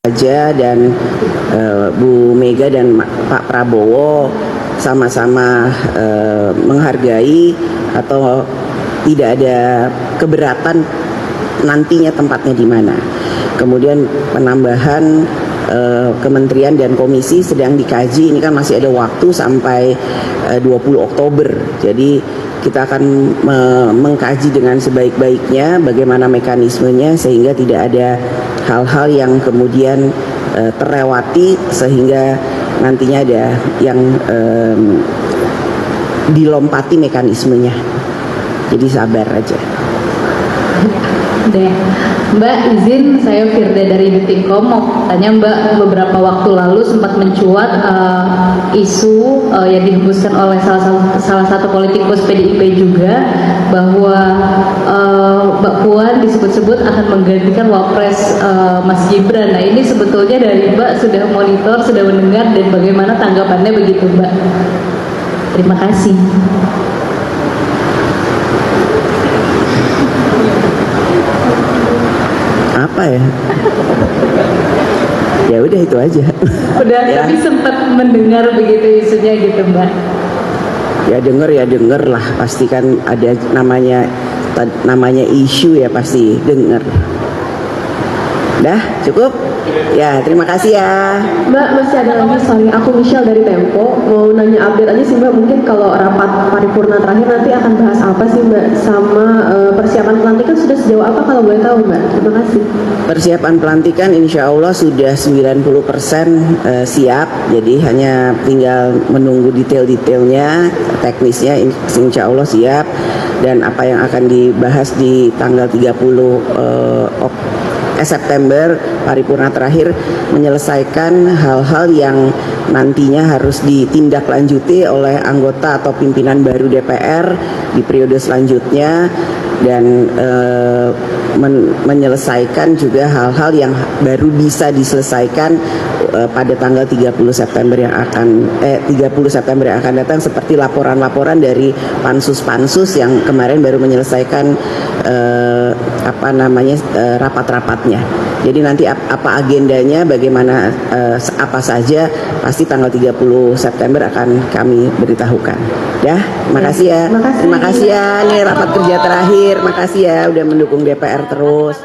saja dan Bu Mega dan Pak Prabowo sama-sama menghargai atau tidak ada keberatan nantinya tempatnya di mana. Kemudian penambahan kementerian dan komisi sedang dikaji. Ini kan masih ada waktu sampai 20 Oktober. Jadi kita akan mengkaji dengan sebaik-baiknya bagaimana mekanismenya sehingga tidak ada hal-hal yang kemudian terlewati sehingga nantinya ada yang dilompati mekanismenya. Jadi sabar aja. Deh, Mbak izin saya Firda dari Detikcom mau tanya Mbak, beberapa waktu lalu sempat mencuat isu yang dihembuskan oleh salah satu politikus PDIP juga bahwa Mbak Puan disebut-sebut akan menggantikan Wapres Mas Gibran. Nah ini sebetulnya dari Mbak sudah monitor, sudah mendengar dan bagaimana tanggapannya begitu Mbak? Terima kasih. Apa ya? Ya udah itu aja. Udah ya. Tapi sempat mendengar begitu isunya gitu Mbak. Ya denger lah, pasti kan ada namanya isu ya pasti denger. Dah cukup? Ya terima kasih ya. Mbak masih ada lagi, sorry aku Michelle dari Tempo mau nanya update aja sih Mbak, mungkin kalau rapat paripurna terakhir nanti akan bahas apa sih Mbak, sama persiapan pelantikan sudah sejauh apa kalau boleh tahu Mbak? Terima kasih. Persiapan pelantikan insya Allah sudah 90% siap, jadi hanya tinggal menunggu detail-detailnya, teknisnya insya Allah siap, dan apa yang akan dibahas di tanggal 30 September paripurna terakhir menyelesaikan hal-hal yang nantinya harus ditindaklanjuti oleh anggota atau pimpinan baru DPR di periode selanjutnya, dan menyelesaikan juga hal-hal yang baru bisa diselesaikan pada tanggal 30 September yang akan datang, seperti laporan-laporan dari pansus-pansus yang kemarin baru menyelesaikan rapat-rapatnya. Jadi nanti apa agendanya, bagaimana apa saja, pasti tanggal 30 September akan kami beritahukan. Ya, makasih ya. Terima kasih ya. Ini rapat kerja terakhir. Makasih ya udah mendukung DPR terus.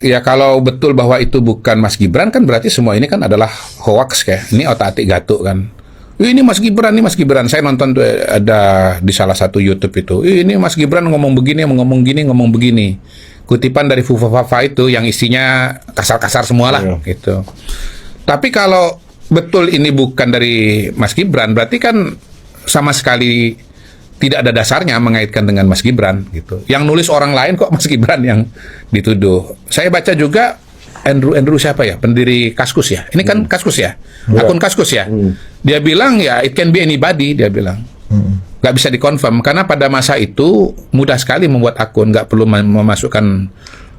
Ya kalau betul bahwa itu bukan Mas Gibran kan berarti semua ini kan adalah hoax kayak. Ini otak-atik gatuk kan. Ini Mas Gibran, ini Mas Gibran. Saya nonton tuh ada di salah satu YouTube itu. Ini Mas Gibran ngomong begini, ngomong begini. Kutipan dari Fufafafa itu yang isinya kasar-kasar semua lah gitu. Tapi kalau betul ini bukan dari Mas Gibran, berarti kan sama sekali tidak ada dasarnya mengaitkan dengan Mas Gibran gitu. Yang nulis orang lain kok Mas Gibran yang dituduh. Saya baca juga Andrew siapa ya, pendiri Kaskus ya. Ini kan Kaskus ya, akun Kaskus ya. Dia bilang ya it can be anybody, dia bilang. Nggak bisa dikonfirm karena pada masa itu mudah sekali membuat akun, nggak perlu memasukkan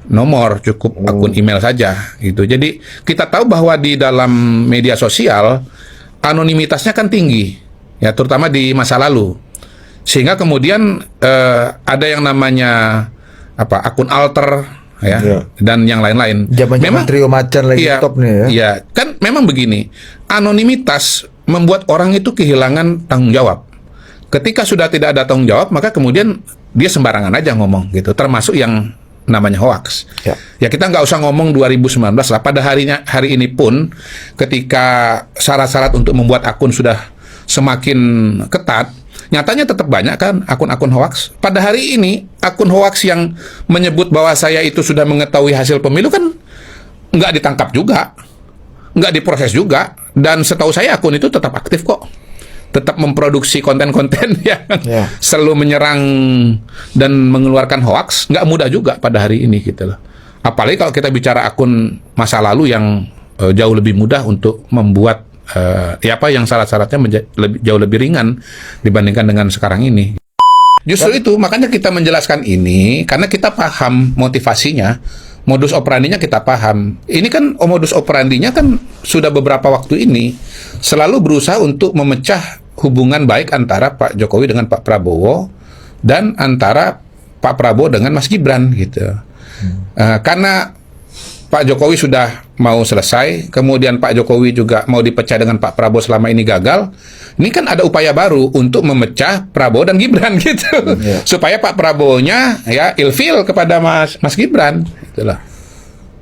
nomor, cukup akun email saja gitu. Jadi kita tahu bahwa di dalam media sosial anonimitasnya kan tinggi ya, terutama di masa lalu, sehingga kemudian ada yang namanya akun alter ya, dan yang lain-lain. Memang trio macan lagi top nih ya. Iya, kan memang begini, anonimitas membuat orang itu kehilangan tanggung jawab. Ketika sudah tidak ada tanggung jawab, maka kemudian dia sembarangan aja ngomong gitu, termasuk yang namanya hoax. Ya kita nggak usah ngomong 2019 lah. Pada hari ini pun, ketika syarat-syarat untuk membuat akun sudah semakin ketat, nyatanya tetap banyak kan akun-akun hoax. Pada hari ini, akun hoax yang menyebut bahwa saya itu sudah mengetahui hasil pemilu kan nggak ditangkap juga, nggak diproses juga, dan setahu saya akun itu tetap aktif kok. Tetap memproduksi konten-konten yang selalu menyerang dan mengeluarkan hoax, nggak mudah juga pada hari ini gitu loh. Apalagi kalau kita bicara akun masa lalu yang jauh lebih mudah untuk membuat yang syarat-syaratnya jauh lebih ringan dibandingkan dengan sekarang ini. Justru itu makanya kita menjelaskan ini karena kita paham motivasinya, modus operandinya kita paham. Ini kan modus operandinya kan sudah beberapa waktu ini selalu berusaha untuk memecah hubungan baik antara Pak Jokowi dengan Pak Prabowo dan antara Pak Prabowo dengan Mas Gibran gitu. Karena Pak Jokowi sudah mau selesai, kemudian Pak Jokowi juga mau dipecah dengan Pak Prabowo selama ini gagal. Ini kan ada upaya baru untuk memecah Prabowo dan Gibran gitu. Supaya Pak Prabowo-nya ya ilfil kepada Mas Gibran. Itulah.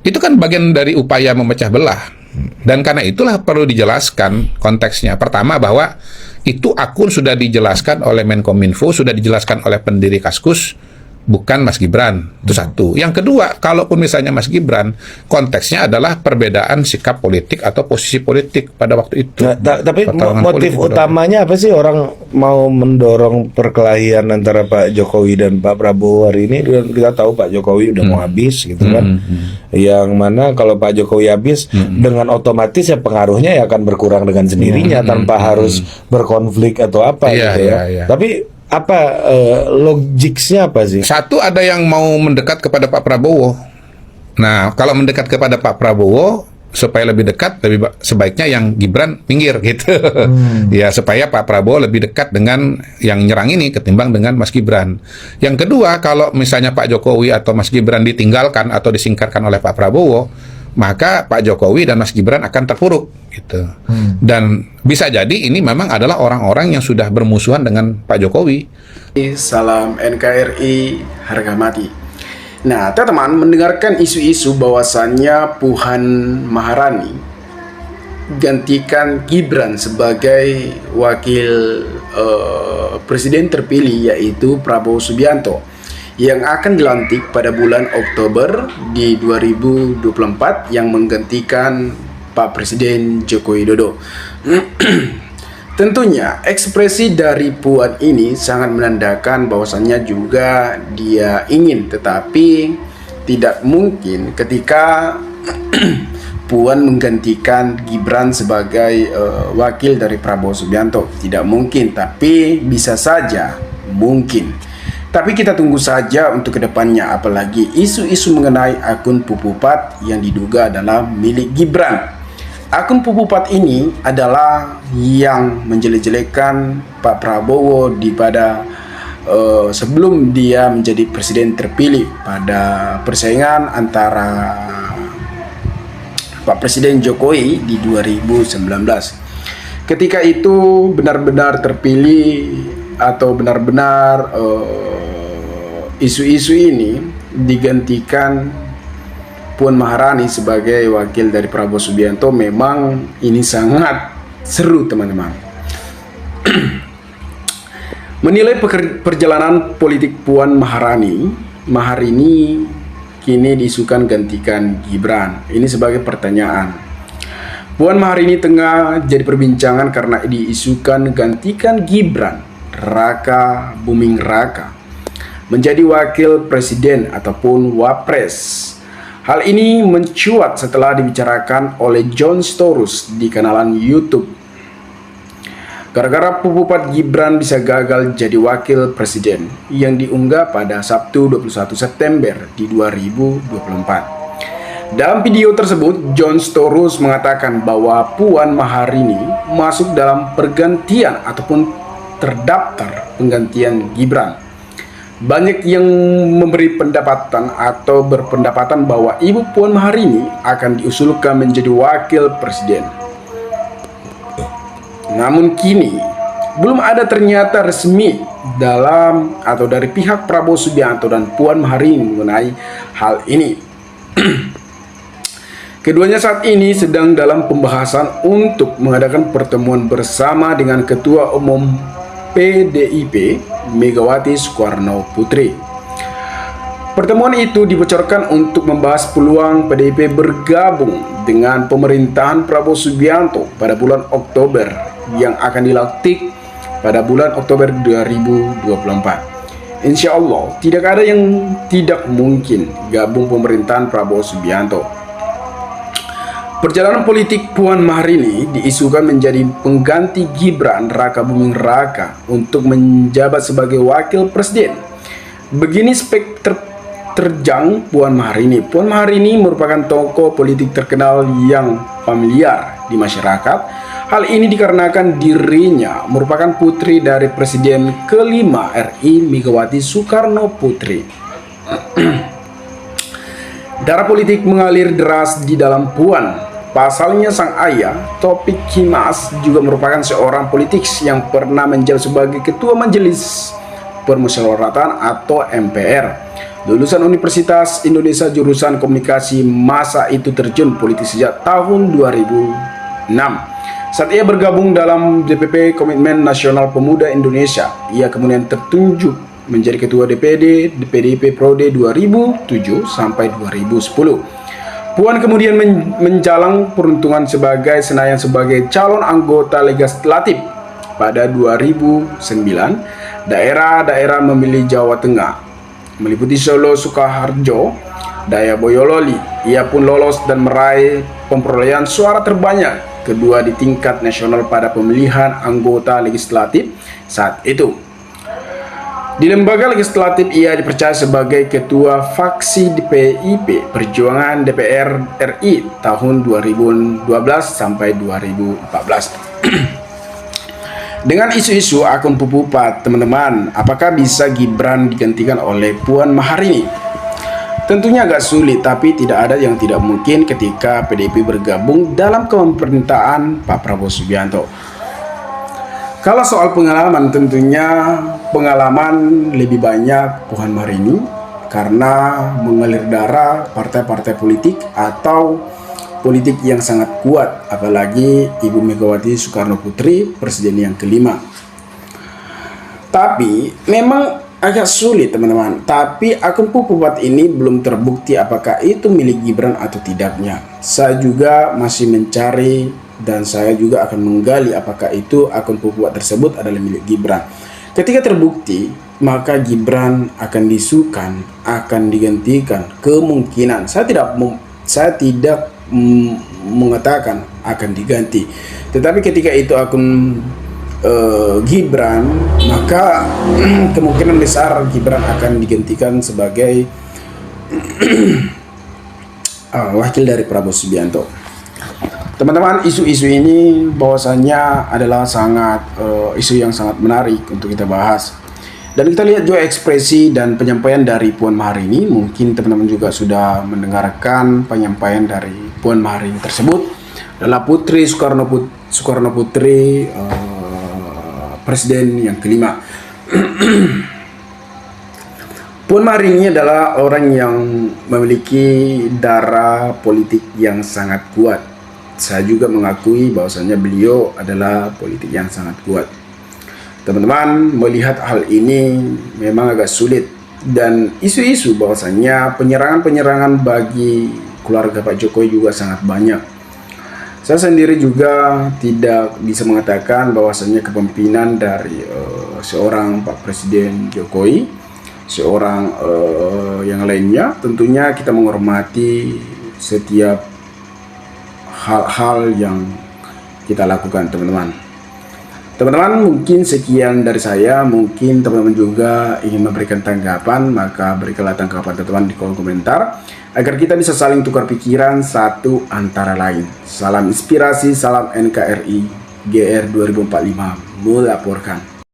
Itu kan bagian dari upaya memecah belah. Dan karena itulah perlu dijelaskan konteksnya. Pertama bahwa itu akun sudah dijelaskan oleh Menkominfo, sudah dijelaskan oleh pendiri Kaskus, bukan Mas Gibran. Itu satu. Yang kedua, kalaupun misalnya Mas Gibran, konteksnya adalah perbedaan sikap politik atau posisi politik pada waktu itu. Tapi motif utamanya apa sih orang mau mendorong perkelahian antara Pak Jokowi dan Pak Prabowo hari ini? Kita tahu Pak Jokowi udah mau habis gitu kan. Yang mana kalau Pak Jokowi habis, dengan otomatis ya pengaruhnya ya akan berkurang dengan sendirinya tanpa harus berkonflik atau apa gitu ya. Tapi apa logiknya apa sih? Satu, ada yang mau mendekat kepada Pak Prabowo. Nah, kalau mendekat kepada Pak Prabowo supaya lebih dekat, sebaiknya yang Gibran pinggir gitu. Ya, supaya Pak Prabowo lebih dekat dengan yang nyerang ini ketimbang dengan Mas Gibran. Yang kedua, kalau misalnya Pak Jokowi atau Mas Gibran ditinggalkan atau disingkirkan oleh Pak Prabowo, maka Pak Jokowi dan Mas Gibran akan terpuruk gitu. Dan bisa jadi ini memang adalah orang-orang yang sudah bermusuhan dengan Pak Jokowi. Salam NKRI, harga mati. Nah, teman-teman mendengarkan isu-isu bahwasannya Puan Maharani gantikan Gibran sebagai wakil presiden terpilih, yaitu Prabowo Subianto, yang akan dilantik pada bulan Oktober di 2024 yang menggantikan Pak Presiden Joko Widodo. Tentunya ekspresi dari Puan ini sangat menandakan bahwasannya juga dia ingin, tetapi tidak mungkin ketika Puan menggantikan Gibran sebagai wakil dari Prabowo Subianto. Tidak mungkin, tapi bisa saja mungkin. Tapi kita tunggu saja untuk kedepannya, apalagi isu-isu mengenai akun Pupupat yang diduga adalah milik Gibran. Akun Pupupat ini adalah yang menjelek-jelekan Pak Prabowo sebelum dia menjadi presiden terpilih pada persaingan antara Pak Presiden Jokowi di 2019. Ketika itu benar-benar terpilih atau benar-benar isu-isu ini digantikan Puan Maharani sebagai wakil dari Prabowo Subianto. Memang ini sangat seru, teman-teman. Menilai perjalanan politik Puan Maharani kini diisukan gantikan Gibran. Ini sebagai pertanyaan. Puan Maharani tengah jadi perbincangan karena diisukan gantikan Gibran Raka Buming Raka menjadi wakil presiden ataupun wapres. Hal ini mencuat setelah dibicarakan oleh John Storus di kanalan YouTube. Gara-gara Pupupat Gibran bisa gagal jadi wakil presiden yang diunggah pada Sabtu 21 September di 2024. Dalam video tersebut, John Storus mengatakan bahwa Puan Maharani masuk dalam pergantian ataupun terdaftar penggantian Gibran. Banyak yang memberi pendapatan atau berpendapatan bahwa Ibu Puan Maharani akan diusulkan menjadi wakil presiden. Namun kini belum ada ternyata resmi dalam atau dari pihak Prabowo Subianto dan Puan Maharani mengenai hal ini. Keduanya saat ini sedang dalam pembahasan untuk mengadakan pertemuan bersama dengan Ketua Umum PDIP Megawati Soekarno Putri. Pertemuan itu dibocorkan untuk membahas peluang PDIP bergabung dengan pemerintahan Prabowo Subianto pada bulan Oktober yang akan dilantik pada bulan Oktober 2024. Insya Allah tidak ada yang tidak mungkin gabung pemerintahan Prabowo Subianto. Perjalanan politik Puan Maharani diisukan menjadi pengganti Gibran Raka Buming Raka untuk menjabat sebagai wakil presiden. Begini spek terjang Puan Maharani. Puan Maharani merupakan tokoh politik terkenal yang familiar di masyarakat. Hal ini dikarenakan dirinya merupakan putri dari Presiden ke-5 RI Megawati Soekarno Putri. Darah politik mengalir deras di dalam Puan. Pasalnya sang ayah, Taufik Kimas, juga merupakan seorang politikus yang pernah menjabat sebagai Ketua Majelis Permusyawaratan atau MPR. Lulusan Universitas Indonesia jurusan Komunikasi, masa itu terjun politik sejak tahun 2006. Saat ia bergabung dalam DPP Komitmen Nasional Pemuda Indonesia, ia kemudian tertunjuk menjadi Ketua DPD PDIP Prode 2007 sampai 2010. Puan kemudian menjalang peruntungan sebagai Senayan sebagai calon anggota legislatif pada 2009. Daerah-daerah memilih Jawa Tengah, meliputi Solo, Sukoharjo, Daya Boyolali. Ia pun lolos dan meraih perolehan suara terbanyak kedua di tingkat nasional pada pemilihan anggota legislatif saat itu. Di lembaga legislatif ia dipercaya sebagai ketua faksi DPIP Perjuangan DPR RI tahun 2012 sampai 2014. Dengan isu-isu akun Pupupat, teman-teman, apakah bisa Gibran digantikan oleh Puan Maharani? Tentunya agak sulit, tapi tidak ada yang tidak mungkin ketika PDIP bergabung dalam pemerintahan Pak Prabowo Subianto. Kalau soal pengalaman, tentunya pengalaman lebih banyak Puan Maharani karena mengalir darah partai-partai politik atau politik yang sangat kuat, apalagi Ibu Megawati Soekarno Putri, presiden yang kelima. Tapi memang agak sulit, teman-teman. Tapi akun Pupupat ini belum terbukti apakah itu milik Gibran atau tidaknya. Saya juga masih mencari dan saya juga akan menggali apakah itu akun Pupupat tersebut adalah milik Gibran. Ketika terbukti, maka Gibran akan disukan, akan digantikan. Kemungkinan saya tidak mengatakan akan diganti, tetapi ketika itu akun Gibran, maka kemungkinan besar Gibran akan digantikan sebagai wakil dari Prabowo Subianto. Teman-teman, isu-isu ini bahwasannya adalah isu yang sangat menarik untuk kita bahas. Dan kita lihat juga ekspresi dan penyampaian dari Puan Maharani. Mungkin teman-teman juga sudah mendengarkan penyampaian dari Puan Maharani tersebut. Adalah Putri Soekarno Putri, presiden yang kelima. Puan Maharani adalah orang yang memiliki darah politik yang sangat kuat. Saya juga mengakui bahwasannya beliau adalah politik yang sangat kuat. Teman-teman, melihat hal ini memang agak sulit, dan isu-isu bahwasannya penyerangan-penyerangan bagi keluarga Pak Jokowi juga sangat banyak. Saya sendiri juga tidak bisa mengatakan bahwasannya kepemimpinan dari seorang Pak Presiden Jokowi, seorang yang lainnya, tentunya kita menghormati setiap hal-hal yang kita lakukan, teman-teman. Teman-teman, mungkin sekian dari saya. Mungkin teman-teman juga ingin memberikan tanggapan, maka berikanlah tanggapan teman-teman di kolom komentar agar kita bisa saling tukar pikiran satu antara lain. Salam inspirasi, salam NKRI, GR 2045 melaporkan.